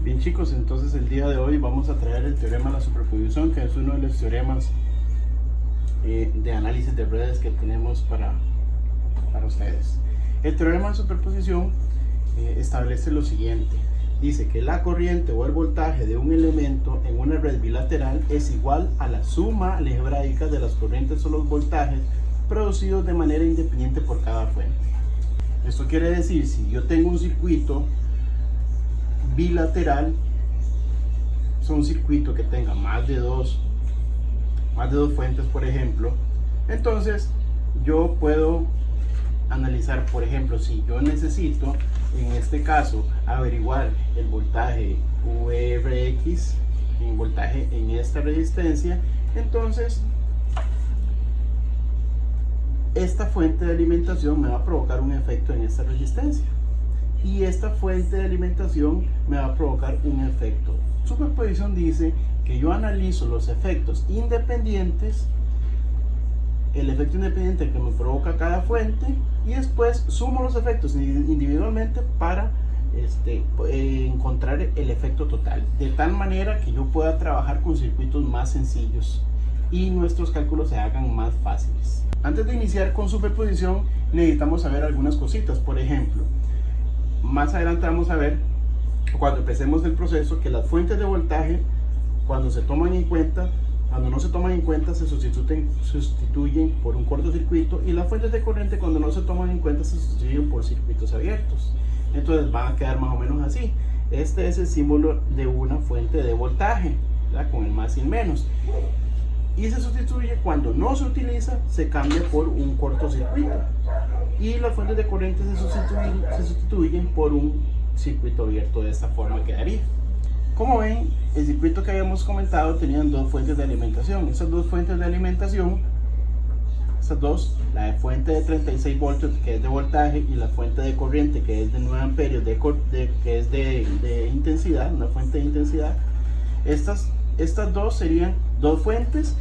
Bien chicos, entonces el día de hoy vamos a traer el teorema de la superposición, que es uno de los teoremas de análisis de redes que tenemos para ustedes. El teorema de superposición establece lo siguiente. Dice que la corriente o el voltaje de un elemento en una red bilateral es igual a la suma algebraica de las corrientes o los voltajes producidos de manera independiente por cada fuente. Esto quiere decir, si yo tengo un circuito bilateral, es un circuito que tenga más de dos fuentes, por ejemplo, entonces yo puedo analizar, por ejemplo, si yo necesito en este caso averiguar el voltaje Vrx, el voltaje en esta resistencia, entonces esta fuente de alimentación me va a provocar un efecto en esta resistencia y esta fuente de alimentación me va a provocar un efecto. Superposición dice que yo analizo los efectos independientes, el efecto independiente que me provoca cada fuente, y después sumo los efectos individualmente para encontrar el efecto total, de tal manera que yo pueda trabajar con circuitos más sencillos y nuestros cálculos se hagan más fáciles. Antes de iniciar con superposición necesitamos saber algunas cositas. Por ejemplo, más adelante vamos a ver, cuando empecemos el proceso, que las fuentes de voltaje, cuando no se toman en cuenta, se sustituyen por un cortocircuito, y las fuentes de corriente, cuando no se toman en cuenta, se sustituyen por circuitos abiertos. Entonces van a quedar más o menos así. Este es el símbolo de una fuente de voltaje, ¿verdad? Con el más y el menos. Y se sustituye cuando no se utiliza, se cambia por un cortocircuito. Y las fuentes de corriente se sustituyen por un circuito abierto. De esta forma quedaría. Como ven, el circuito que habíamos comentado tenían dos fuentes de alimentación. Esas dos fuentes de alimentación, la fuente de 36 voltios que es de voltaje y la fuente de corriente que es de 9 amperios que es de intensidad, una fuente de intensidad, estas dos serían dos fuentes,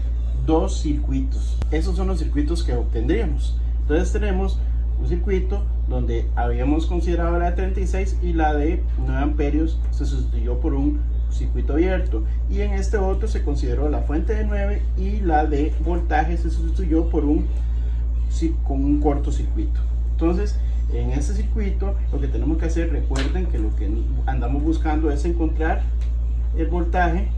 dos circuitos. Esos son los circuitos que obtendríamos. Entonces tenemos un circuito donde habíamos considerado la de 36 y la de 9 amperios se sustituyó por un circuito abierto, y en este otro se consideró la fuente de 9 y la de voltaje se sustituyó por con un cortocircuito. Entonces en este circuito lo que tenemos que hacer, recuerden que lo que andamos buscando es encontrar el voltaje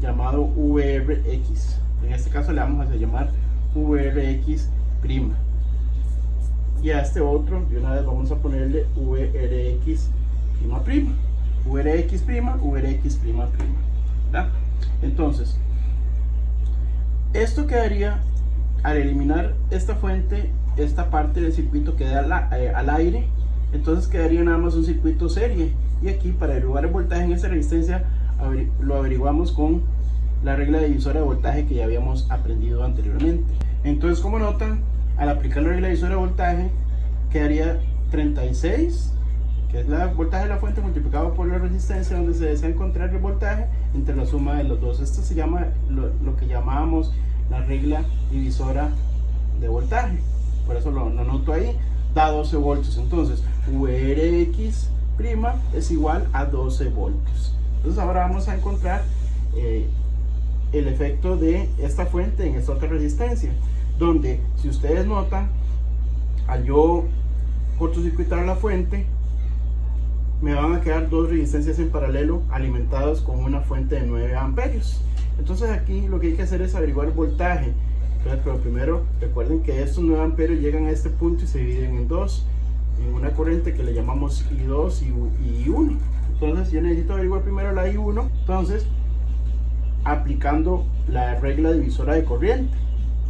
llamado Vrx. En este caso le vamos a llamar Vrx', y a este otro de una vez vamos a ponerle Vrx', Vrx', ¿verdad? Entonces esto quedaría, al eliminar esta fuente, esta parte del circuito queda al aire, entonces quedaría nada más un circuito serie. Y aquí, para averiguar el voltaje en esta resistencia, lo averiguamos con la regla divisora de voltaje que ya habíamos aprendido anteriormente. Entonces, como notan, al aplicar la regla divisora de voltaje quedaría 36, que es el voltaje de la fuente, multiplicado por la resistencia donde se desea encontrar el voltaje, entre la suma de los dos. Esto se llama lo que llamábamos la regla divisora de voltaje, por eso lo noto ahí, da 12 voltios. Entonces Vrx' es igual a 12 voltios. Entonces ahora vamos a encontrar el efecto de esta fuente en esta otra resistencia, donde, si ustedes notan, al yo cortocircuitar la fuente, me van a quedar dos resistencias en paralelo alimentadas con una fuente de 9 amperios. Entonces aquí lo que hay que hacer es averiguar el voltaje. Entonces, pero primero recuerden que estos 9 amperios llegan a este punto y se dividen en dos, en una corriente que le llamamos I2 y I1. Entonces yo necesito averiguar primero la I1. Entonces, aplicando la regla divisora de corriente,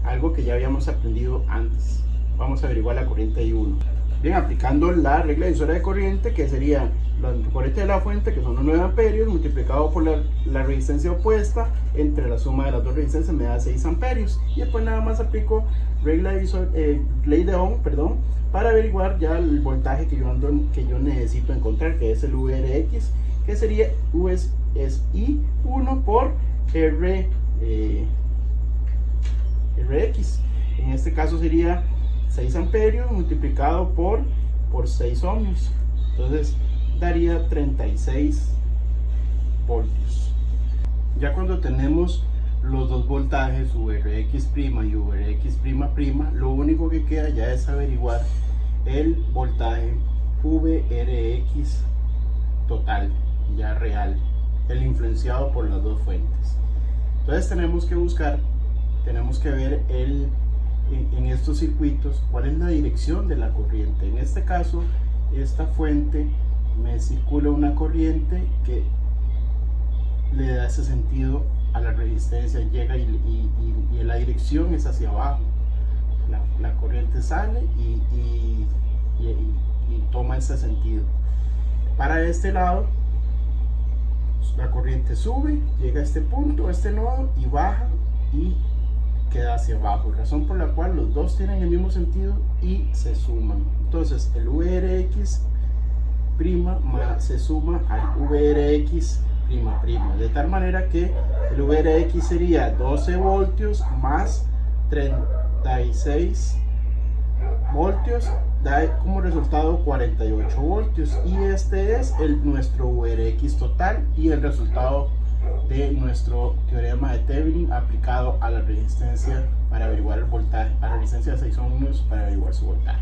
algo que ya habíamos aprendido antes, vamos a averiguar la corriente I1. Bien, aplicando la regla divisora de corriente, que sería la corriente de la fuente, que son los 9 amperios, multiplicado por la resistencia opuesta, entre la suma de las dos resistencias me da 6 amperios. Y después nada más aplico ley de Ohm, para averiguar ya el voltaje que yo necesito encontrar, que es el Vrx, que sería I1 por Rx. En este caso sería 6 amperios multiplicado por 6 ohmios. Entonces daría 36 voltios. Ya cuando tenemos los dos voltajes VRX' y VRX', lo único que queda ya es averiguar el voltaje VRX total, ya real, el influenciado por las dos fuentes. Entonces tenemos que ver en estos circuitos cuál es la dirección de la corriente. En este caso, esta fuente me circula una corriente que le da ese sentido a la resistencia, llega y la dirección es hacia abajo. La corriente sale y toma ese sentido. Para este lado, la corriente sube, llega a este punto, a este nodo, y baja y queda hacia abajo, razón por la cual los dos tienen el mismo sentido y se suman. Entonces el VRX' se suma al VRX', de tal manera que el VRX sería 12 voltios más 36 voltios, da como resultado 48 voltios, y este es nuestro VRX total y el resultado de nuestro teorema de Thevenin aplicado a la resistencia para averiguar el voltaje, a la resistencia de 6 ohms para averiguar su voltaje.